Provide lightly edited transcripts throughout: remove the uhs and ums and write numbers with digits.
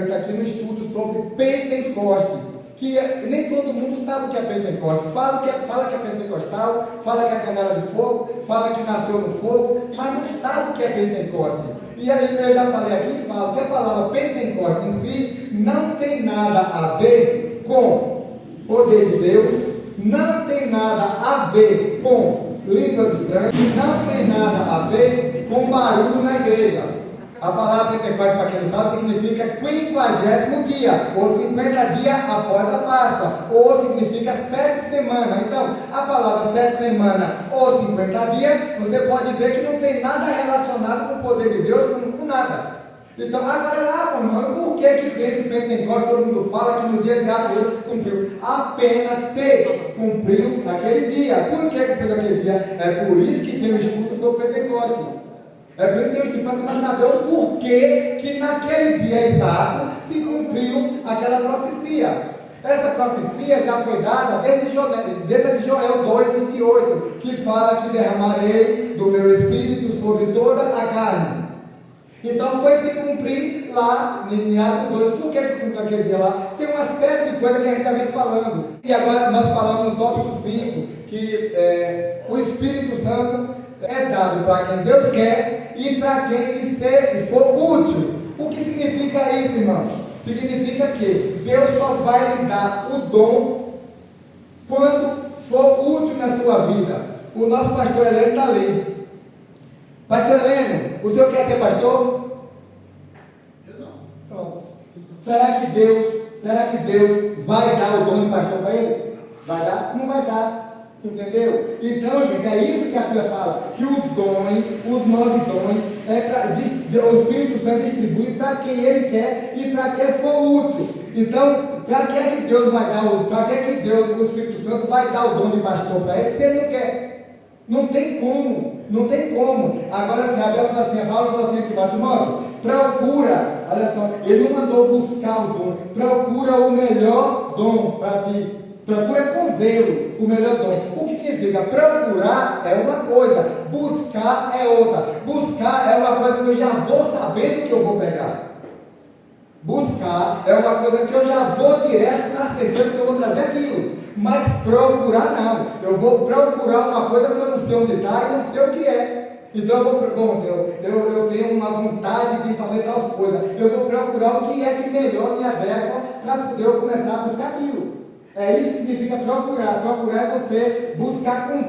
isso aqui no estudo sobre Pentecoste, que nem todo mundo sabe o que é Pentecoste. Fala que é pentecostal, fala que é canela de fogo, fala que nasceu no fogo, mas não sabe o que é Pentecoste. E aí eu já falei aqui e falo que a palavra Pentecoste em si não tem nada a ver com poder de Deus, não tem nada a ver com línguas estranhas, não tem nada a ver com barulho na igreja. A palavra Pentecoste, para quem não sabe, significa 50º dia, ou 50 dias após a Páscoa, ou significa 7 semanas. Então, a palavra 7 semanas ou 50 dias, você pode ver que não tem nada relacionado com o poder de Deus, com nada. Então, agora lá, por que tem esse Pentecoste? Todo mundo fala que no dia de Atos Deus cumpriu. Apenas se cumpriu naquele dia. Por que cumpriu naquele dia? É por isso que tem um estudo sobre Pentecoste. É por isso que tem um estudo para saber o porquê que naquele dia exato se cumpriu aquela profecia. Essa profecia já foi dada desde Joel 2:28, que fala que derramarei do meu espírito sobre toda a carne. Então foi se cumprir lá em Atos 2. Por que se cumpriu aquele dia lá? Tem uma série de coisas que a gente já vem falando. E agora nós falamos no tópico 5, que o Espírito Santo é dado para quem Deus quer e para quem lhe for útil. O que significa isso, irmão? Significa que Deus só vai lhe dar o dom quando for útil na sua vida. O nosso pastor Heleno está ali. Pastor Heleno, o senhor quer ser pastor? Eu não. Pronto. Será que Deus vai dar o dom de pastor para ele? Vai dar? Não vai dar. Entendeu? Então, gente, é isso que a Bíblia fala, que os dons, os 9 dons, o Espírito Santo distribui para quem ele quer e para quem for útil. Então, para que é que Deus vai dar o Espírito Santo vai dar o dom de pastor para ele se ele não quer? Não tem como. Agora assim, a Bíblia fala assim, Paulo falou assim aqui, Timóteo, procura, olha só, ele não mandou buscar os dons, procura o melhor dom para ti, procura com zelo o melhor dom. O que significa? Procurar é uma coisa, buscar é outra. Buscar é uma coisa que eu já vou sabendo que eu vou pegar. Buscar é uma coisa que eu já vou direto na certeza que eu vou trazer aquilo. Mas procurar não. Eu vou procurar uma coisa que eu não sei onde está e não sei o que é. Então eu tenho uma vontade de fazer tal coisa. Eu vou procurar o que é que melhor me adequa para poder eu começar a buscar aquilo. É isso que significa procurar. Procurar é você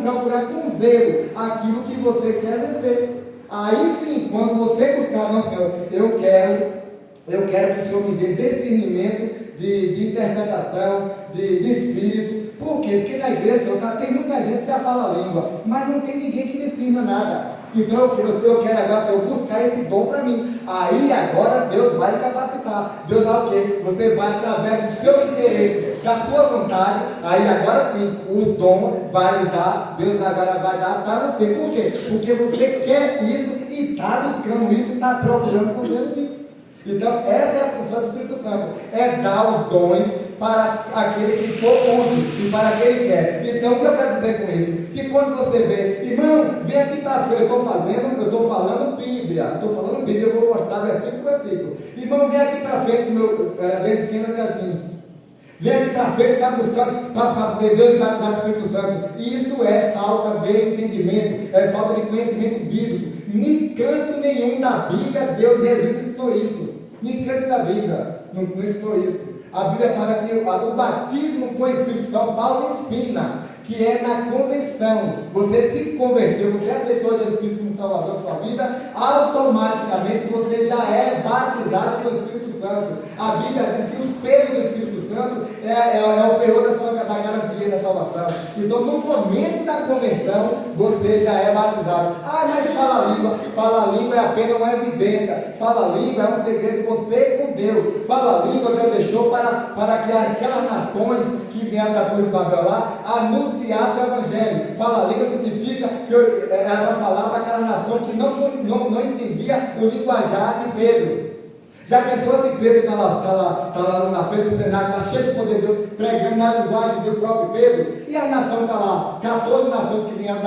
procurar com zelo aquilo que você quer exercer. Aí sim, quando você buscar, não, Senhor, eu quero que o Senhor me dê discernimento de interpretação, de espírito. Por quê? Porque na igreja, Senhor, tem muita gente que já fala a língua, mas não tem ninguém que me ensina nada. Então eu quero agora, Senhor, buscar esse dom para mim. Aí agora Deus vai lhe capacitar. Deus vai o quê? Você vai através do seu interesse, da sua vontade. Aí agora sim, os dons vai lhe dar, Deus agora vai dar para você. Por quê? Porque você quer isso e está buscando isso, está procurando por Deus isso. Então essa é a função do Espírito Santo, é dar os dons para aquele que for útil e para aquele que quer. Então o que eu quero dizer com isso? Que quando você vê, irmão, vem aqui para frente, eu estou falando Bíblia, eu vou mostrar versículo por versículo. Irmão, vem aqui para frente, desde pequeno até assim. Vem aqui para frente para buscar, para poder Deus batizar o Espírito Santo. E isso é falta de entendimento, é falta de conhecimento bíblico. Nem canto nenhum da Bíblia, Jesus ensinou isso. Nem canto da Bíblia não ensinou isso. A Bíblia fala que o batismo com o Espírito Santo, Paulo ensina que é na conversão. Você se converteu, você aceitou Jesus Cristo como Salvador da sua vida, automaticamente você já é batizado com o Espírito Santo. A Bíblia diz que o selo do Espírito Santo é o peor da garantia da salvação. Então, no momento da conversão, você já é batizado. Ah, mas fala a língua é apenas uma evidência. Fala a língua é um segredo de você com Deus. Fala a língua Deus deixou para que aquelas nações que vieram da Torre de Babel lá anunciassem o Evangelho. Fala a língua significa que era para falar para aquela nação que não entendia o linguajar de Pedro. Já pensou se Pedro está lá na frente do cenário, está cheio de poder de Deus, pregando na linguagem do próprio Pedro? E a nação está lá, 14 nações que vieram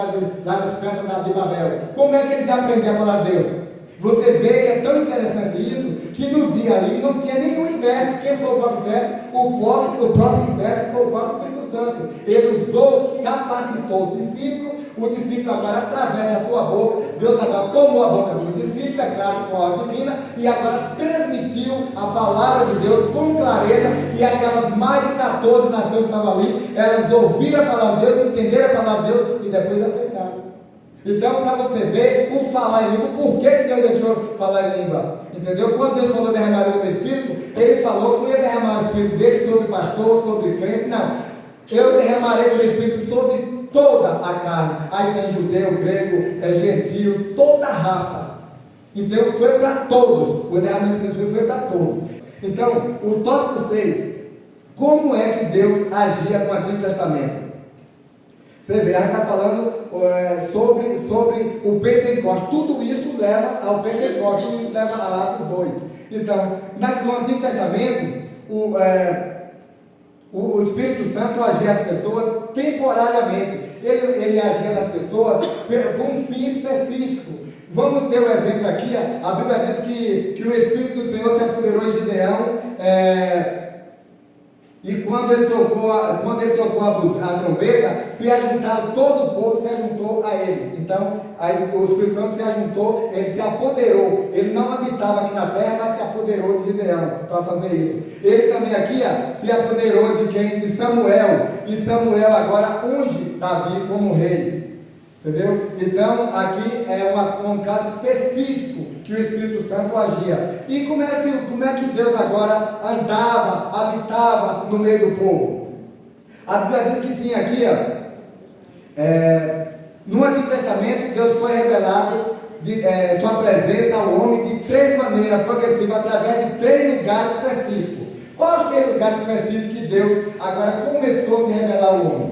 lá das peças de Babel. Como é que eles aprenderam a falar de Deus? Você vê que é tão interessante isso, que no dia ali não tinha nenhum intérprete. Quem foi o próprio intérprete? O próprio intérprete foi o próprio Espírito Santo. Ele usou, capacitou os discípulos. O discípulo agora, através da sua boca, Deus agora tomou a boca do discípulo, é claro, com a ordem divina, e agora transmitiu a palavra de Deus com clareza, e aquelas mais de 14 nações que estavam ali, elas ouviram a palavra de Deus, entenderam a palavra de Deus, e depois aceitaram. Então, para você ver o falar em língua, por que Deus deixou falar em língua? Entendeu? Quando Deus falou derramar do meu Espírito, Ele falou que não ia derramar o Espírito dele sobre pastor, sobre crente, não. Eu derramarei do meu Espírito sobre toda a carne. Aí tem judeu, grego, gentil, toda a raça. Então, foi para todos. O derramamento do Espírito foi para todos. Então, o tópico 6. Como é que Deus agia com o Antigo Testamento? Você vê, a gente está falando sobre o Pentecostes. Tudo isso leva ao Pentecostes, tudo isso leva a Atos 2. Então, no Antigo Testamento, o Espírito Santo agia as pessoas temporariamente. Ele agia nas pessoas com um fim específico. Vamos ter um exemplo aqui. A Bíblia diz que o Espírito do Senhor se apoderou em Gideão. E quando ele tocou a trombeta, se ajuntaram, todo o povo se ajuntou a ele. Então, aí o Espírito Santo se ajuntou, ele se apoderou. Ele não habitava aqui na terra, mas se apoderou de Gideão para fazer isso. Ele também aqui se apoderou de quem? De Samuel. E Samuel agora unge Davi como rei. Entendeu? Então, aqui é um caso específico que o Espírito Santo agia. E como é que Deus agora andava, habitava no meio do povo? A Bíblia diz que tinha aqui, no Antigo Testamento, Deus foi revelado sua presença ao homem de 3 maneiras progressivas, através de 3 lugares específicos. Quais os 3 lugares específicos que Deus agora começou a se revelar ao homem?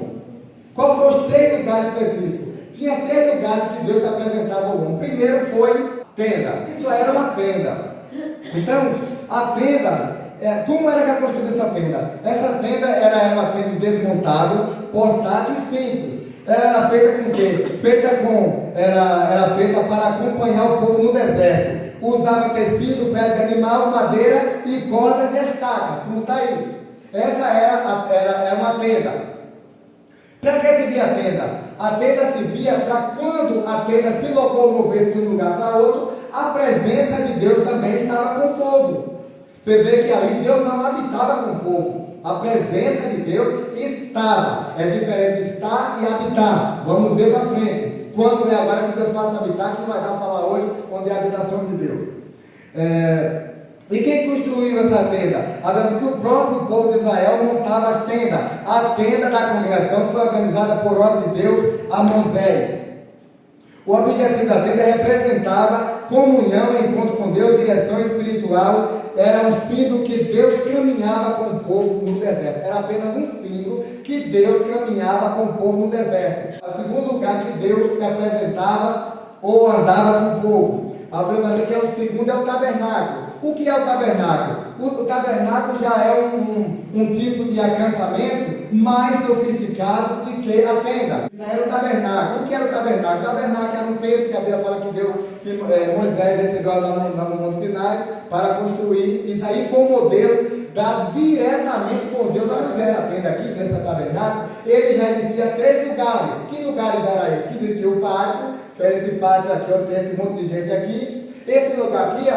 Quais foram os 3 lugares específicos? Tinha 3 lugares que Deus apresentava ao homem. Primeiro foi tenda. Isso era uma tenda. Então, a tenda, como era que era construída essa tenda? Essa tenda era uma tenda desmontável, portátil e simples. Ela era feita com o quê? Era feita para acompanhar o povo no deserto. Usava tecido, pele de animal, madeira e cordas e estacas, como está aí. Essa era uma tenda. Para que servia a tenda? A tenda servia para quando a tenda se locomovesse de um lugar para outro, a presença de Deus também estava com o povo. Você vê que ali Deus não habitava com o povo. A presença de Deus estava. É diferente de estar e habitar. Vamos ver para frente. Quando é agora que Deus passa a habitar, que não vai dar para falar hoje onde é a habitação de Deus. E quem construiu essa tenda? A Bíblia diz que o próprio povo de Israel montava as tendas. A tenda da congregação foi organizada por ordem de Deus a Moisés. O objetivo da tenda representava comunhão, encontro com Deus, direção espiritual. Era um símbolo que Deus caminhava com o povo no deserto. Era apenas um símbolo que Deus caminhava com o povo no deserto. O segundo lugar que Deus se apresentava ou andava com o povo. A Bíblia diz que o segundo é o tabernáculo. O que é o tabernáculo? O tabernáculo já é um tipo de acampamento mais sofisticado do que a tenda. Isso era o tabernáculo. O que era o tabernáculo? O tabernáculo era um templo que a Bíblia fala que Moisés recebeu lá no Monte Sinai para construir. Isso aí foi um modelo dado diretamente por Deus a Moisés. A tenda aqui, nesse tabernáculo, ele já existia 3 lugares. Que lugares era esse? Que existia o pátio, que era esse pátio aqui, onde tem esse monte de gente aqui. Esse lugar aqui,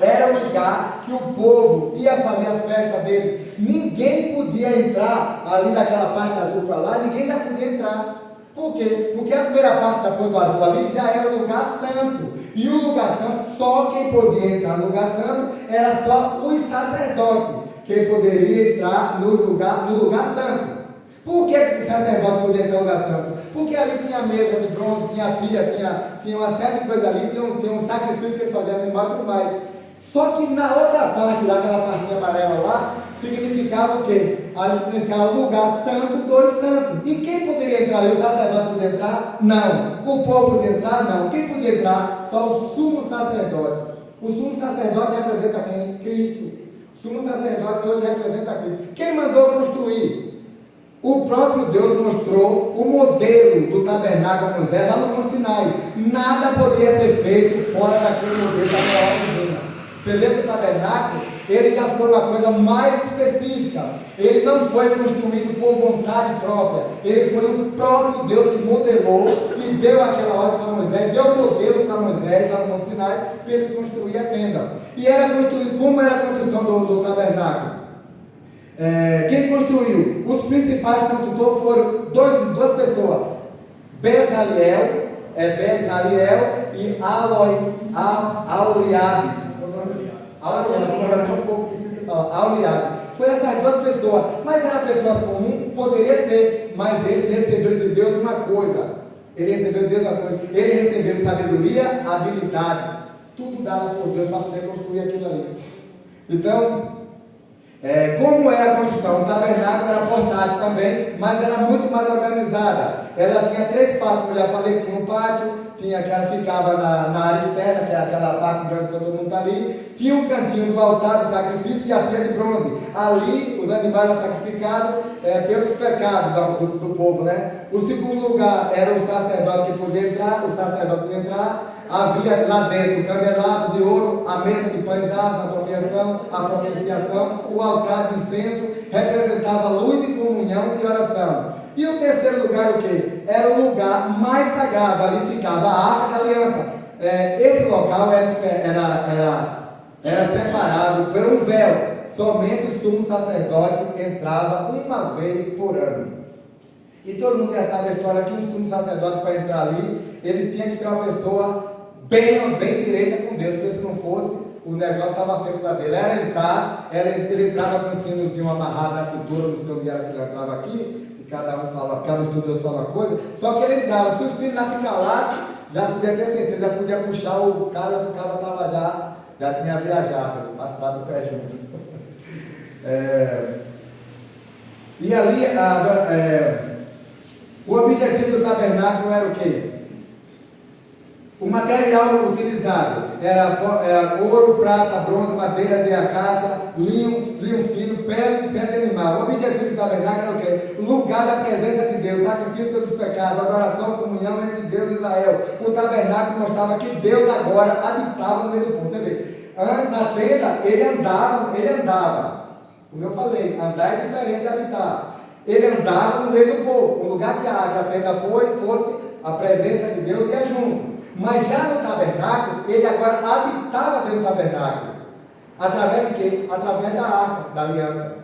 era o lugar que o povo ia fazer as festas deles. Ninguém podia entrar ali naquela parte azul para lá, ninguém já podia entrar. Por quê? Porque a primeira parte da cor do azul ali já era o lugar santo. E o lugar santo, só quem podia entrar no lugar santo era só os sacerdotes. Quem poderia entrar no lugar santo. Por que o sacerdote podia entrar no lugar santo? Porque ali tinha mesa de bronze, tinha pia, tinha uma série de coisas ali, tinha um sacrifício que ele fazia animal e tudo mais. Só que na outra parte, lá, aquela partinha amarela lá, significava o quê? Ali significava lugar santo dos santos. E quem poderia entrar ali? O sacerdote podia entrar? Não. O povo podia entrar? Não. Quem podia entrar? Só o sumo sacerdote. O sumo sacerdote representa quem? Cristo. O sumo sacerdote hoje representa Cristo. Quem mandou construir? O próprio Deus mostrou o modelo do tabernáculo tabernáculo a Moisés lá no Monte Sinai. Nada poderia ser feito fora daquele modelo daquela ordem divina. Você vê que o tabernáculo, ele já foi uma coisa mais específica. Ele não foi construído por vontade própria. Ele foi o próprio Deus que modelou e deu aquela ordem para Moisés, deu o modelo para Moisés lá no Monte Sinai, para ele construir a tenda. E era construído, como era a construção do tabernáculo? Quem construiu? Os principais construtores foram duas pessoas, Bezaliel e Aholiabe. Agora um pouco difícil de falar. Aholiabe. Foi essas duas pessoas, mas eram pessoas comuns, poderia ser, mas eles receberam de Deus uma coisa. Eles receberam sabedoria, habilidades, tudo dado por Deus para poder construir aquilo ali. Então, como era a construção? O tabernáculo era portátil também, mas era muito mais organizada. Ela tinha 3 partes, como eu já falei, tinha um pátio, tinha que ela ficava na área externa, que é aquela parte branca que todo mundo está ali. Tinha um cantinho do altar do sacrifício e a pia de bronze. Ali os animais eram sacrificados pelos pecados do povo, né? O segundo lugar era o sacerdote que podia entrar, havia lá dentro o candelabro de ouro, a mesa de pães asmos, a propiciação, o altar de incenso, representava luz de comunhão e oração. E o terceiro lugar, o quê? Era o lugar mais sagrado, ali ficava a Arca da Aliança. Esse local era separado por um véu, somente o sumo sacerdote entrava uma vez por ano. E todo mundo já sabe a história que um sumo sacerdote, para entrar ali, ele tinha que ser uma pessoa bem direita com Deus, porque se não fosse, o negócio estava feito para dele. Ele entrava com um sinozinho amarrado na cintura, não sei onde era que ele entrava aqui, e cada estudioso fala uma coisa, só que ele entrava, se o sino lá se calasse, já podia ter certeza, já podia puxar o cara estava já tinha viajado, passado o pé junto. E ali, o objetivo do tabernáculo era o quê? O material utilizado era ouro, prata, bronze, madeira de acácia, linho fino, pele de animal. O objetivo do tabernáculo era o quê? Lugar da presença de Deus, sacrifício pelos pecados, adoração, comunhão entre Deus e Israel. O tabernáculo mostrava que Deus agora habitava no meio do povo. Você vê, na tenda ele andava. Como eu falei, andar é diferente de habitar. Ele andava no meio do povo. O lugar que a tenda fosse a presença de Deus ia junto. Mas já no tabernáculo, ele agora habitava dentro do tabernáculo. Através de quê? Através da arca, da aliança.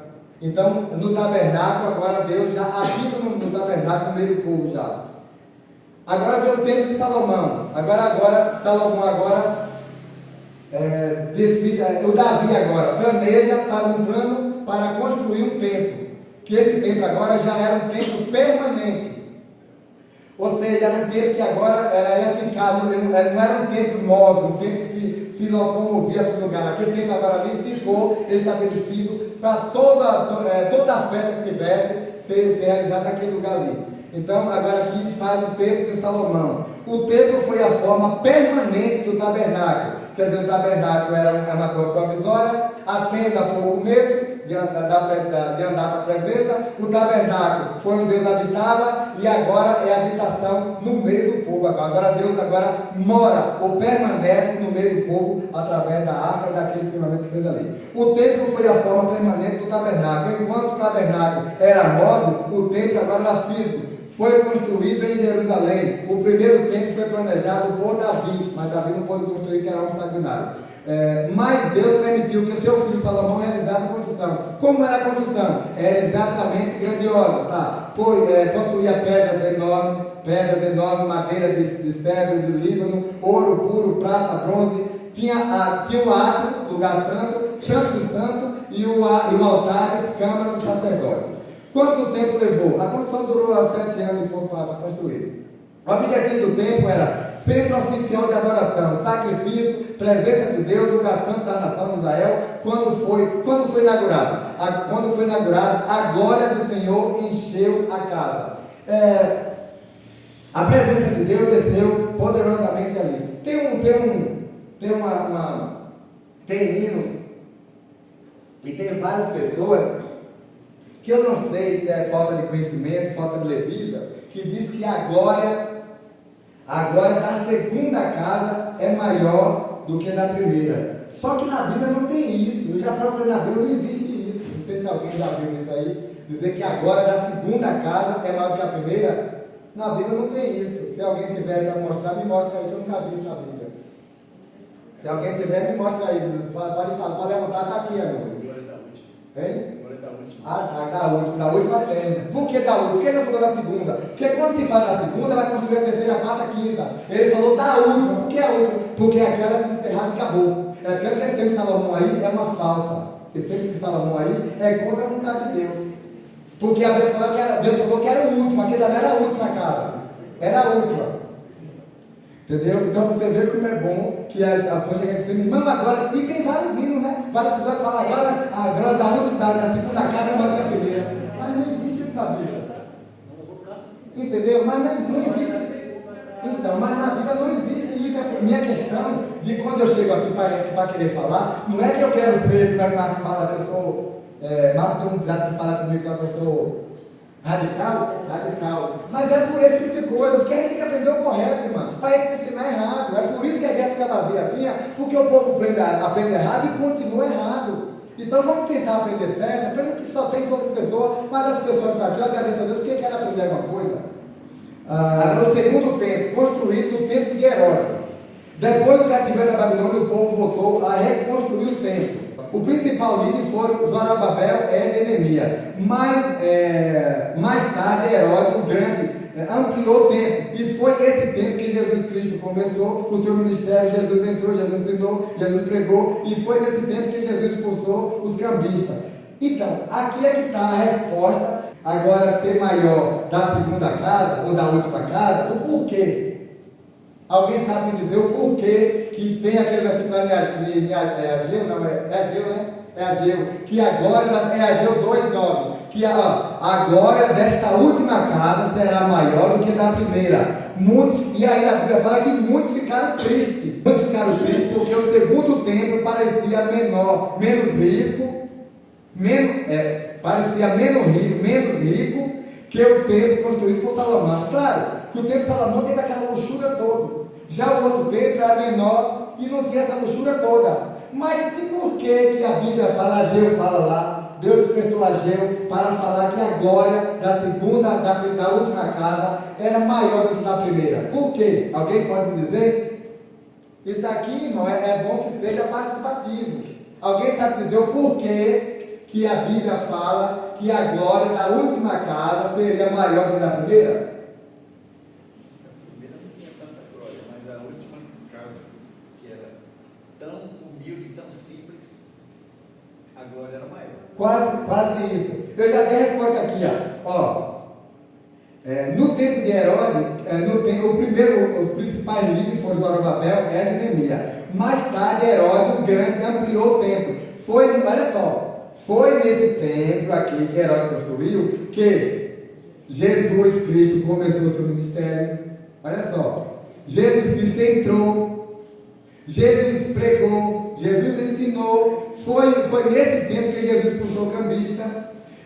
Então, no tabernáculo, agora Deus já habita no tabernáculo, no meio do povo já. Agora vem o templo de Salomão. Salomão decide, o Davi agora planeja, faz um plano para construir um templo. Que esse templo agora já era um templo permanente. Ou seja, era um templo que agora ia ficar, não era um templo móvel, um templo que se locomovia para o lugar. Aquele templo agora ali ficou estabelecido para toda a festa que tivesse ser realizada naquele lugar ali. Então, agora aqui faz o templo de Salomão. O templo foi a forma permanente do tabernáculo. Quer dizer, o tabernáculo era uma coisa provisória, a tenda foi o começo de andar com a presença, o tabernáculo foi onde Deus habitava, e agora é a habitação no meio do povo. Agora Deus mora ou permanece no meio do povo através da arca e daquele firmamento que fez ali. O templo foi a forma permanente do tabernáculo. Enquanto o tabernáculo era móvel, o templo agora era físico. Foi construído em Jerusalém. O primeiro templo foi planejado por Davi, mas Davi não pôde construir, que era um sanguinário. Mas Deus permitiu que o seu filho Salomão realizasse a construção. Como era a construção? Era exatamente grandiosa, tá? Possuía pedras enormes, madeira de cedro, de Líbano, ouro puro, prata, bronze. Tinha o átrio, lugar santo, santo do santo, e o altar, a câmara do sacerdote. Quanto tempo levou? A construção durou 7 anos e pouco para construir. O objetivo do templo era centro oficial de adoração, sacrifício, presença de Deus, lugar santo da nação de Israel. Quando foi inaugurado? Quando foi inaugurado, a glória do Senhor encheu a casa. A presença de Deus desceu poderosamente ali. Tem hinos e tem várias pessoas que eu não sei se é falta de conhecimento, falta de ler Bíblia, que diz que a glória A glória da segunda casa é maior do que da primeira. Só que na Bíblia não tem isso. Eu já procurei na Bíblia, não existe isso. Não sei se alguém já viu isso aí. Dizer que a glória da segunda casa é maior do que a primeira. Na Bíblia não tem isso. Se alguém tiver para mostrar, me mostra aí, que eu nunca vi isso na Bíblia. Se alguém tiver, me mostra aí. Pode falar, pode levantar, está aqui agora. Glória da última. Hein? Glória da última. Da última tem. Por que da última? Por que ele não falou da segunda? Porque quando se fala da segunda, vai construir a terceira, a quarta, a quinta. Ele falou da última. Por que a última? Porque aquela se encerrava e acabou. É claro que esse tempo de Salomão aí é uma falsa. Esse tempo de Salomão aí é contra a vontade de Deus. Porque a Bíblia falou que Deus falou que era o último. Aquela era a última casa. Era a última. Entendeu? Então você vê como é bom que a poxa chega dizendo, irmão, agora, e tem vários hinos, né? Várias pessoas falam, agora a glória da segunda casa é maior que a primeira. Mas não existe isso na Bíblia. Entendeu? Mas não existe. Então, mas na Bíblia não existe isso. É minha questão de quando eu chego aqui para querer falar, não é que eu quero ser, como é que o Marcos fala, que eu sou, Marcos tem um desafio de falar comigo que eu sou radical, mas é por esse tipo de coisa, porque a gente tem que aprender o correto, irmão, para a gente ensinar errado. É por isso que a igreja fica vazia assim, porque o povo aprende errado e continua errado. Então vamos tentar aprender certo, aprender que só tem poucas pessoas, mas as pessoas que estão aqui, eu agradeço a Deus porque querem aprender alguma coisa. Agora o segundo templo, construído no tempo de Herodes. Depois do cativeiro da Babilônia, o povo voltou a reconstruir o templo. O principal líder foi Zorobabel e Neemias. Mais tarde, Herodes, o Grande, ampliou o templo. E foi esse tempo que Jesus Cristo começou o seu ministério. Jesus entrou, Jesus ensinou, Jesus pregou. E foi nesse tempo que Jesus expulsou os cambistas. Então, aqui é que está a resposta. Agora, ser maior da segunda casa ou da última casa, o porquê? Alguém sabe me dizer o porquê que tem aquele versículo lá em Ageu, não é Ageu, né? É Ageu, que a glória é Ageu 2,9, que a glória desta última casa será maior do que da primeira. Muitos, e aí a Bíblia fala que muitos ficaram tristes. Muitos ficaram tristes porque o segundo templo parecia menor, menos rico, parecia menos rico que o templo construído por Salomão. Claro que o templo de Salomão teve aquela luxúria toda. Já o outro templo era menor e não tinha essa luxúria toda. Mas e por que a Bíblia fala, Ageu fala lá, Deus despertou Ageu para falar que a glória da segunda, da última casa era maior do que da primeira? Por quê? Alguém pode me dizer? Isso aqui, irmão, é bom que seja participativo. Alguém sabe dizer o porquê que a Bíblia fala que a glória da última casa seria maior que a da primeira? A glória era maior. Quase isso. Eu já dei a resposta aqui, no tempo de Herodes, os principais líderes foram Zorobabel e Neemias. Mais tarde, Herodes o Grande ampliou o templo. Olha só, foi nesse templo aqui que Herodes construiu que Jesus Cristo começou o seu ministério. Olha só, Jesus Cristo entrou, Jesus pregou, Jesus ensinou. Foi nesse tempo que Jesus expulsou o cambista.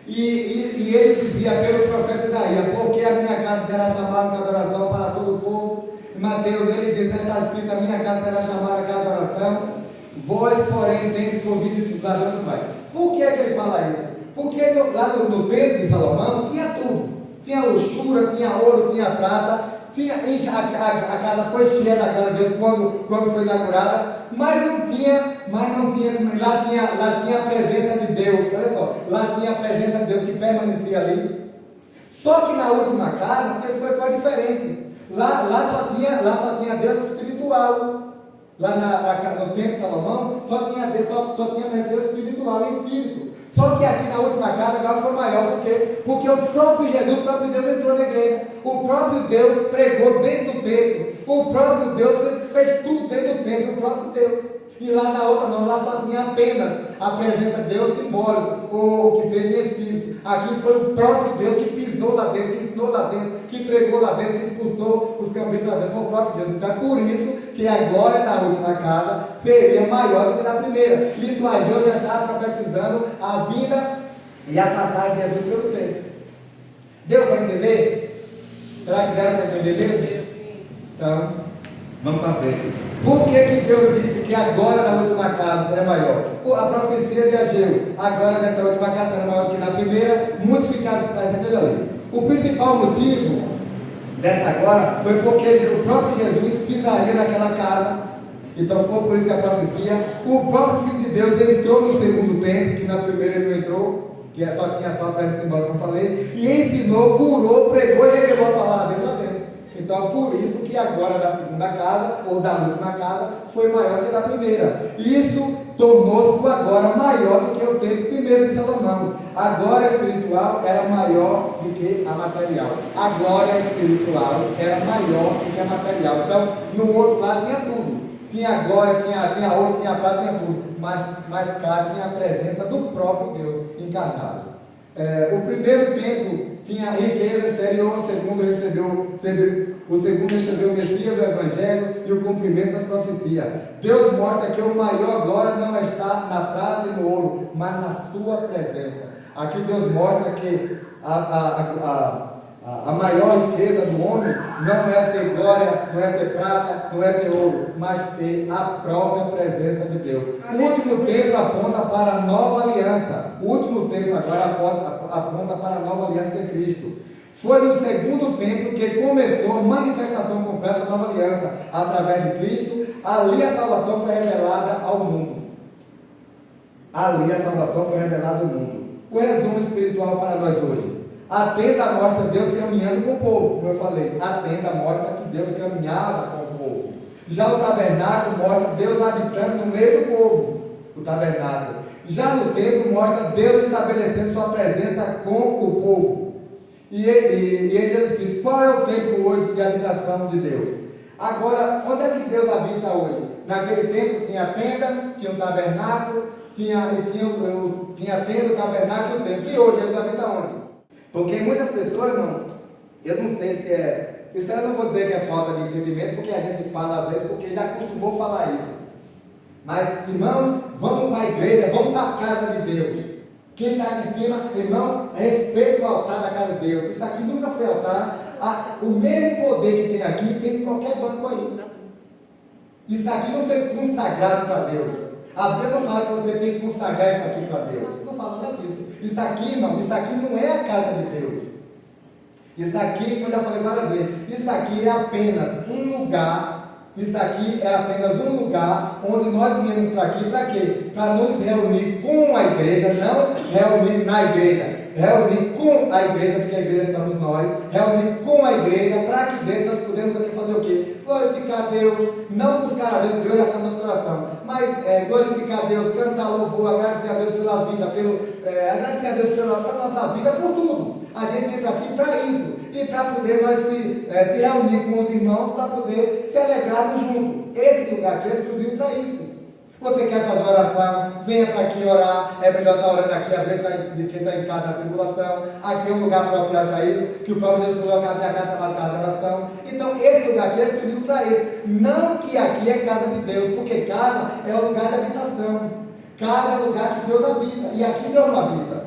E ele dizia pelo profeta Isaías: porque a minha casa será chamada de adoração para todo o povo. Em Mateus ele diz: está escrito, a minha casa será chamada de adoração. Vós, porém, tendes ouvido do ladrão do Pai. Por que ele fala isso? Porque lá no templo de Salomão tinha tudo. Tinha luxúria, tinha ouro, tinha prata. A casa foi cheia da casa de Deus quando foi inaugurada, mas não tinha, lá tinha a presença de Deus. Olha só, lá tinha a presença de Deus que permanecia ali. Só que na última casa foi coisa diferente. Lá só tinha Deus espiritual. Lá no templo de Salomão só tinha Deus espiritual e espírito. Só que aqui na última casa agora foi maior, porque o próprio Jesus, o próprio Deus entrou na igreja. O próprio Deus pregou dentro do templo. O próprio Deus fez tudo dentro do templo, o próprio Deus. E lá na outra não, lá só tinha apenas a presença de Deus simbólico, ou que seria espírito. Aqui foi o próprio Deus que pisou lá dentro, que ensinou lá dentro, que pregou lá dentro, que expulsou os cambistas lá dentro. Foi o próprio Deus. Então é por isso que a glória da última casa seria maior do que da primeira. Isso a João já estava profetizando a vinda e a passagem de Jesus pelo tempo. Deu para entender? Será que deram para entender mesmo? Então, vamos para frente. Por que Deus disse que a glória da última casa será maior? A profecia de Ageu, a glória desta última casa será maior que da primeira. Muitos ficaram para isso aqui, eu já li. O principal motivo dessa glória foi porque o próprio Jesus pisaria naquela casa. Então foi por isso que a profecia, o próprio Filho de Deus entrou no segundo templo, que na primeira ele não entrou, que só tinha só a presença simbólica, como eu falei, e ensinou, curou, pregou e revelou a palavra dele lá dentro. Então é por isso que a glória da segunda casa, ou da última casa, foi maior que a da primeira. Isso tornou-se agora maior do que o templo primeiro de Salomão. A glória espiritual era maior do que a material. A glória espiritual era maior do que a material. Então, no outro lado tinha tudo. Tinha glória, tinha ouro, tinha prata, tinha tudo. Mas cá tinha a presença do próprio Deus encarnado. O primeiro templo tinha riqueza exterior, o segundo recebeu o Messias, o Evangelho e o cumprimento das profecias. Deus mostra que a maior glória não está na prata e no ouro, mas na sua presença. Aqui Deus mostra que a maior riqueza do homem não é ter glória, não é ter prata, não é ter ouro, mas ter a própria presença de Deus. O último templo aponta para a nova aliança. O último templo agora aponta para a nova aliança de Cristo. Foi no segundo templo que começou a manifestação completa da nova aliança. Através de Cristo, ali a salvação foi revelada ao mundo. Ali a salvação foi revelada ao mundo. O resumo espiritual para nós hoje. A tenda mostra Deus caminhando com o povo, como eu falei. A tenda mostra que Deus caminhava com o povo. Já o tabernáculo mostra Deus habitando no meio do povo. O tabernáculo. Já no templo mostra Deus estabelecendo sua presença com o povo. E em Jesus Cristo, qual é o templo hoje de habitação de Deus? Agora, onde é que Deus habita hoje? Naquele tempo tinha a tenda, tinha o tabernáculo, tinha a tenda, o tabernáculo e o templo. E hoje Deus habita onde? Porque muitas pessoas não, eu não sei se é, isso eu não vou dizer que é falta de entendimento, porque a gente fala às vezes, porque já acostumou a falar isso. Mas, irmãos, vamos para a igreja, vamos para a casa de Deus. Quem está aqui em cima, irmão, respeita o altar da casa de Deus. Isso aqui nunca foi altar. O mesmo poder que tem aqui, tem de qualquer banco aí. Isso aqui não foi consagrado para Deus. A Bíblia não fala que você tem que consagrar isso aqui para Deus. Não fala nada disso. Isso aqui, irmão, isso aqui não é a casa de Deus. Isso aqui, como eu já falei várias vezes, isso aqui é apenas um lugar. Isso aqui é apenas um lugar onde nós viemos para aqui, para quê? Para nos reunir com a igreja, não reunir na igreja, reunir com a igreja, porque a igreja somos nós, reunir com a igreja, para que dentro nós podemos aqui fazer o quê? Glorificar a Deus, não buscar a Deus, Deus já está no nosso coração, mas glorificar a Deus, cantar louvor, agradecer a Deus pela vida, agradecer a Deus pela nossa vida, por tudo. A gente vem para aqui para isso. E para poder nós se reunir com os irmãos, para poder se alegrarmos juntos. Esse lugar aqui é exclusivo para isso. Você quer fazer oração, venha para aqui orar. É melhor estar orando aqui, às vezes, de quem está em casa na tribulação. Aqui é um lugar apropriado para isso, que o próprio Jesus colocou a minha casa chamada casa de oração. Então, esse lugar aqui é exclusivo para isso. Não que aqui é casa de Deus, porque casa é o lugar de habitação. Casa é o lugar que Deus habita, e aqui Deus não habita.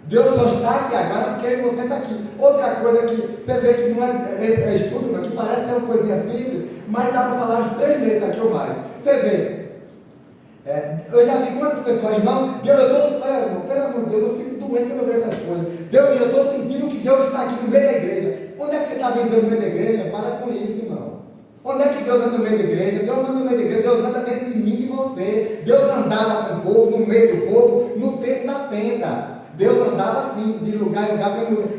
Deus só está aqui agora porque você está aqui. Outra coisa que você vê que não é estudo, mas que parece ser uma coisinha simples, mas dá para falar uns 3 meses aqui ou mais. Você vê, eu já vi quantas pessoas, irmão, Deus, irmão, pelo amor de Deus, eu fico doente quando eu vejo essas coisas. Deus, eu estou sentindo que Deus está aqui no meio da igreja. Onde é que você está vendo Deus no meio da igreja? Para com isso, irmão. Onde é que Deus anda no meio da igreja? Deus anda no meio da igreja, Deus anda dentro de mim e de você. Deus andava com o povo, no meio do povo, no tempo da tenda. Deus andava assim, de lugar em lugar,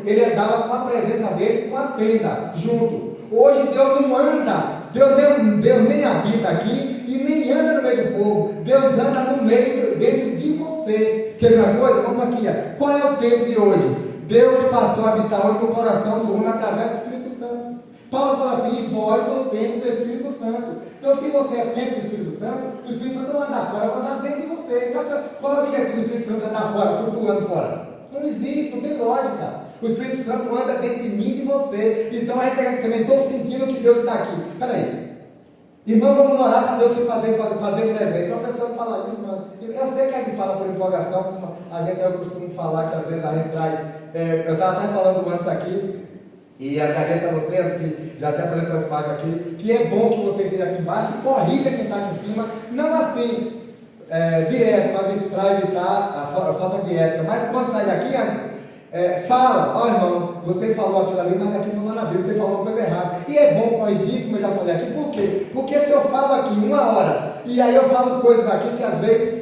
ele andava com a presença dele, com a tenda, junto. Hoje Deus não anda, Deus nem habita aqui e nem anda no meio do povo. Deus anda no meio, dentro de você. Quer ver uma coisa? Vamos aqui. Qual é o tempo de hoje? Deus passou a habitar hoje no coração do homem através do Espírito Santo. Paulo fala assim, vós sois o templo do Espírito Santo. Então, se você é templo do Espírito Santo, o Espírito Santo não anda fora, vai andar dentro de você. Qual é o objetivo do Espírito Santo andar fora, flutuando fora? Não existe, não tem lógica. O Espírito Santo anda dentro de mim e de você. Então, a gente chega aqui também, estou sentindo que Deus está aqui. Peraí. Irmão, vamos orar para Deus se fazer presente. Então, a pessoa que fala isso, mano. Eu sei que a gente fala por empolgação, como a gente, eu costumo falar que às vezes a gente traz. Eu estava até falando antes aqui. E agradeço a você, que já até falei para o Fábio aqui, que é bom que você esteja aqui embaixo e corrija quem está aqui em cima, não assim, direto, para evitar a falta de ética, mas quando sai daqui, fala, ó irmão, você falou aquilo ali, mas aqui não está na Bíblia, você falou uma coisa errada. E é bom corrigir, como eu já falei aqui, por quê? Porque se eu falo aqui 1 hora, e aí eu falo coisas aqui que às vezes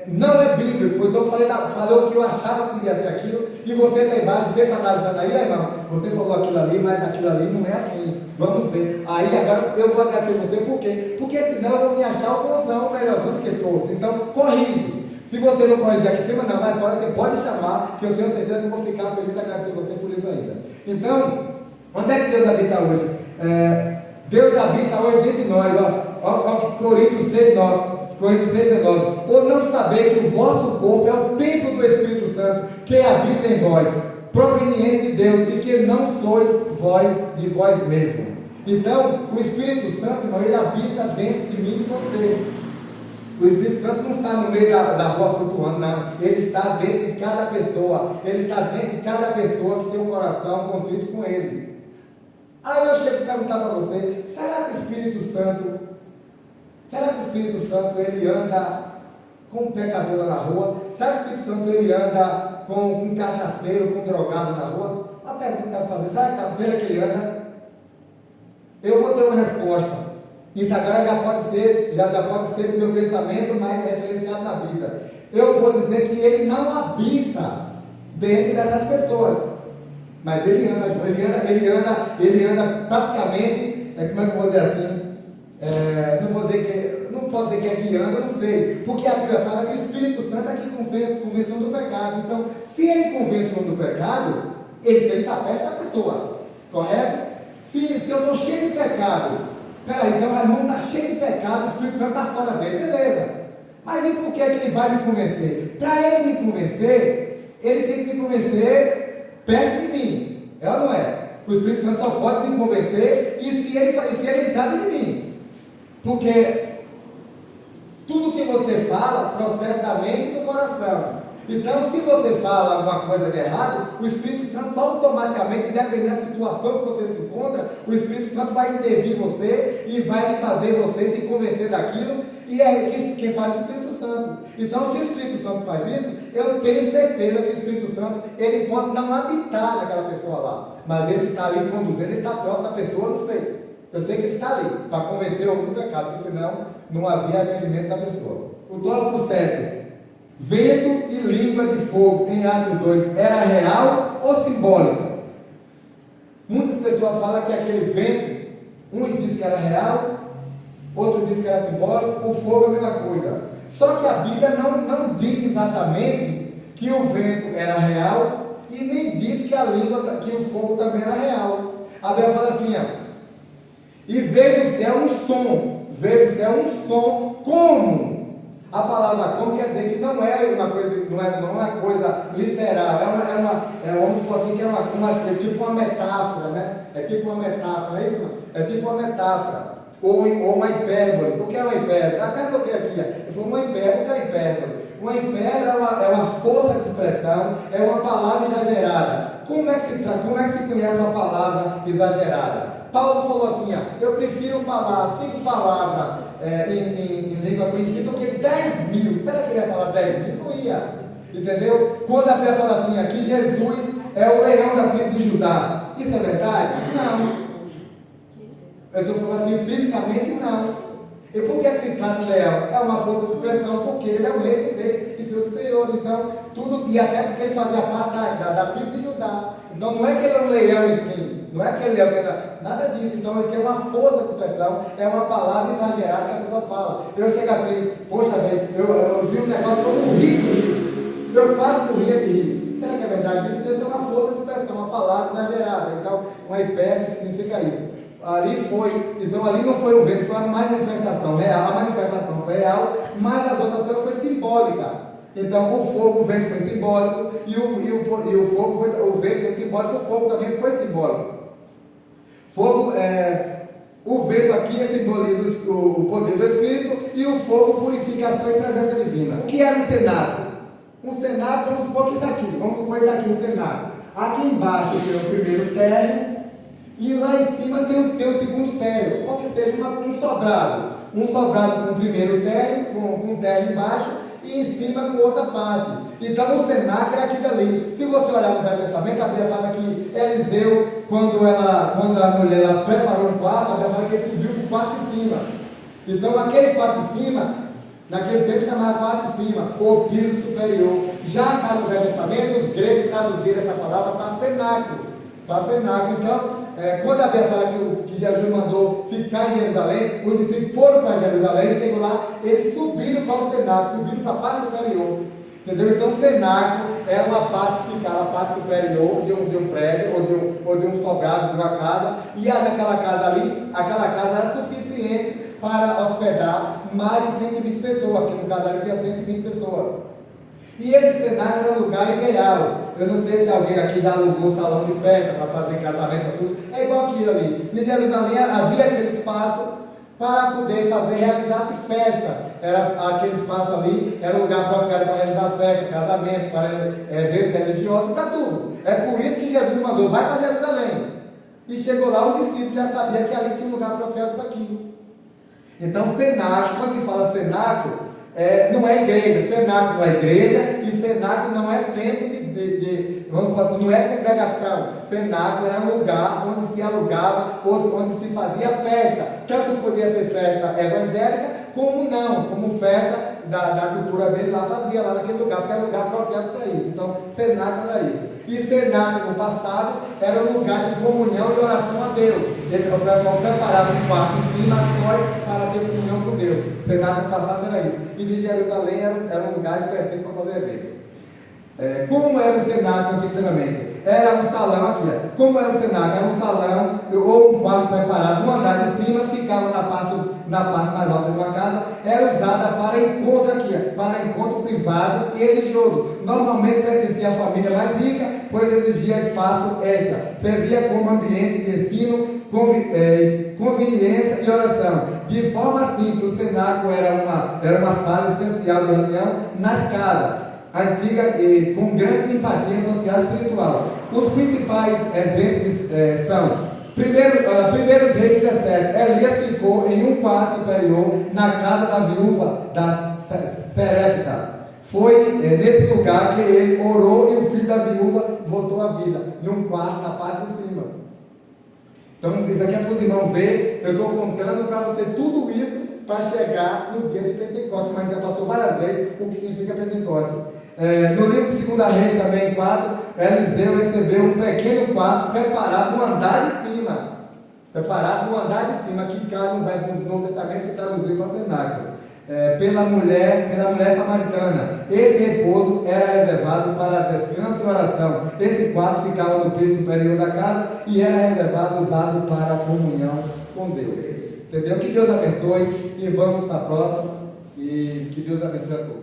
não é bíblico, então eu falei o que eu achava que devia ser aquilo, e você está embaixo, você está analisando aí, irmão, você falou aquilo ali, mas aquilo ali não é assim, vamos ver. Aí agora eu vou agradecer você, por quê? Porque senão eu vou me achar o bonzão, o melhorzão do que todos. Então corrige. Se você não corrigir aqui em cima, não, mas fora você pode chamar, que eu tenho certeza que eu vou ficar feliz e agradecer você por isso ainda. Então, onde é que Deus habita hoje? Deus habita hoje dentro de nós, ó, Coríntios 6, 9. Coríntios 6, 19. Ou não saber que o vosso corpo é o templo do Espírito Santo que habita em vós, proveniente de Deus, e que não sois vós de vós mesmos. Então, o Espírito Santo, irmão, ele habita dentro de mim e de você. O Espírito Santo não está no meio da rua flutuando, não. Ele está dentro de cada pessoa. Ele está dentro de cada pessoa que tem um coração contrito com ele. Aí eu chego a perguntar para você, será que o Espírito Santo ele anda com um pecador lá na rua? Será que o Espírito Santo ele anda com um cachaceiro, com um drogado na rua? Uma pergunta para fazer, será que ele anda? Eu vou ter uma resposta. Isso agora já pode ser do meu pensamento, mas referenciado na Bíblia. Eu vou dizer que ele não habita dentro dessas pessoas, mas ele anda praticamente, como é que eu vou dizer assim? Não posso dizer que é guiando, eu não sei, porque a Bíblia fala que o Espírito Santo é que convence o homem do pecado. Então, se ele convence o homem do pecado, ele tem que estar perto da pessoa, correto? Se eu estou cheio de pecado, peraí, então o irmão está cheio de pecado, o Espírito Santo está fora dele, beleza. Mas e por que ele vai me convencer? Para ele me convencer, ele tem que me convencer perto de mim, é ou não é? O Espírito Santo só pode me convencer e se ele entrar dentro de mim. Porque tudo que você fala procede da mente e do coração. Então, se você fala alguma coisa de errado, o Espírito Santo automaticamente, dependendo da situação que você se encontra, o Espírito Santo vai intervir em você e vai fazer você se convencer daquilo, e é quem faz o Espírito Santo. Então, se o Espírito Santo faz isso, eu tenho certeza que o Espírito Santo, ele pode não habitar naquela pessoa lá, mas ele está ali conduzindo, ele está próximo da pessoa, não sei. Eu sei que ele está ali, para convencer o homem do pecado, porque senão não havia arrependimento da pessoa. O tópico 7. Vento e língua de fogo, em Atos 2, era real ou simbólico? Muitas pessoas falam que aquele vento, uns dizem que era real, outros dizem que era simbólico, o fogo é a mesma coisa. Só que a Bíblia não diz exatamente que o vento era real, e nem diz que que o fogo também era real. A Bíblia fala assim, e veio do céu um som como? A palavra como quer dizer que não é uma coisa literal, vamos supor assim, que é tipo uma metáfora, né? É tipo uma metáfora, não é isso? É tipo uma metáfora, ou uma hipérbole. O que é uma hipérbole? Até coloquei aqui, eu falei uma hipérbole, o que é hipérbole? Uma hipérbole é uma força de expressão, é uma palavra exagerada. Como é que se conhece uma palavra exagerada? Paulo falou assim, eu prefiro falar 5 palavras em língua conhecida do que 10.000. Será que ele ia falar 10.000? Não ia. Entendeu? Quando a Bíblia fala assim, que Jesus é o leão da tribo de Judá. Isso é verdade? Não. Eu estou falando assim, fisicamente não. E por que se trata de leão? É uma força de expressão, porque ele é o rei do rei e seu Senhor. Então, tudo, e até porque ele fazia parte da tribo de Judá. Então, não é que ele é um leão em si. Não é aquele leão que é nada disso. Então, isso aqui é uma força de expressão, é uma palavra exagerada que a pessoa fala. Eu chego assim, poxa, velho, eu vi um negócio como um rio de rir. Eu quase morria de rir. Será que é verdade isso? Isso é uma força de expressão, uma palavra exagerada. Então, uma hipérbole significa isso. Ali não foi um vento, foi uma manifestação real. A manifestação foi real, mas as outras coisas foi simbólica. Então, o vento foi simbólico, e o vento foi simbólico, o fogo também foi simbólico. O vento aqui simboliza o poder do Espírito, e o fogo, purificação e presença divina. O que era um cenáculo? Um cenáculo, vamos supor isso aqui, um cenáculo. Aqui embaixo tem o primeiro térreo e lá em cima tem o segundo térreo, ou que seja um sobrado. Um sobrado com o primeiro térreo, com um térreo embaixo e em cima com outra parte. Então o cenáculo é aqui dali. Se você olhar no Velho Testamento, a Bíblia fala que Eliseu, quando a mulher ela preparou um quarto, a Bíblia fala que ele subiu para o quarto de cima. Então aquele quarto de cima, naquele tempo chamava quarto de cima, ou piso superior. Já cá no Velho Testamento, os gregos traduziram essa palavra para cenáculo. Para cenáculo. Então, quando a Bíblia fala que Jesus mandou ficar em Jerusalém, os discípulos foram para Jerusalém, chegou lá, eles subiram para o cenáculo, subiram para a parte superior. Entendeu? Então, o cenáculo era uma parte que ficava, a parte superior de um prédio, ou de um sobrado, de uma casa, e naquela casa ali, aquela casa era suficiente para hospedar mais de 120 pessoas, que no caso ali tinha 120 pessoas. E esse cenário era um lugar ideal. Eu não sei se alguém aqui já alugou salão de festa para fazer casamento, tudo. É igual aquilo ali. Em Jerusalém havia aquele espaço para poder realizar-se festa. Era aquele espaço ali, era um lugar apropriado para realizar festa, casamento, para eventos religiosos, para tudo. É por isso que Jesus mandou, vai para Jerusalém. E chegou lá, os discípulos já sabiam que ali tinha um lugar apropriado para aquilo. Então, cenáculo, quando se fala cenáculo, não é igreja, cenáculo não é igreja, e cenáculo não é tempo vamos dizer assim, não é congregação. Cenáculo era um lugar onde se alugava, ou onde se fazia festa. Tanto podia ser festa evangélica, como não, como festa da cultura dele lá fazia, lá naquele lugar, porque era um lugar apropriado para isso. Então, cenáculo era isso. E cenáculo no passado era um lugar de comunhão e oração a Deus. O pessoal preparava um quarto em cima só para ter comunhão com Deus. Cenáculo no passado era isso. E de Jerusalém era um lugar específico para fazer evento. Como era o cenáculo antigamente? Era um salão aqui. Como era o cenáculo? Era um salão ou um quarto preparado. Um andar de cima ficava na parte mais alta de uma casa. Era usada para encontro aqui, para encontro privado e religioso. Normalmente pertencia à família mais rica, pois exigia espaço extra. Servia como ambiente de ensino, conveniência e oração. De forma simples, o cenáculo era uma sala especial de reunião nas casas antiga e com grande empatia social e espiritual. Os principais exemplos são primeiros reis 17. Elias ficou em um quarto superior na casa da viúva da Serepta. Foi nesse lugar que ele orou e o filho da viúva voltou à vida, em um quarto na parte de cima. Então isso aqui é para os irmãos ver. Eu estou contando para você tudo isso para chegar no dia de Pentecostes, mas a gente já passou várias vezes o que significa Pentecostes. No livro de 2 Reis também, 4, Eliseu recebeu um pequeno quarto preparado no andar de cima. Preparado no andar de cima, que cá no Novo Testamento se traduziu para cenáculo. Pela mulher samaritana. Esse repouso era reservado para descanso e oração. Esse quarto ficava no piso superior da casa e era reservado, usado para a comunhão com Deus. Entendeu? Que Deus abençoe e vamos para a próxima. E que Deus abençoe a todos.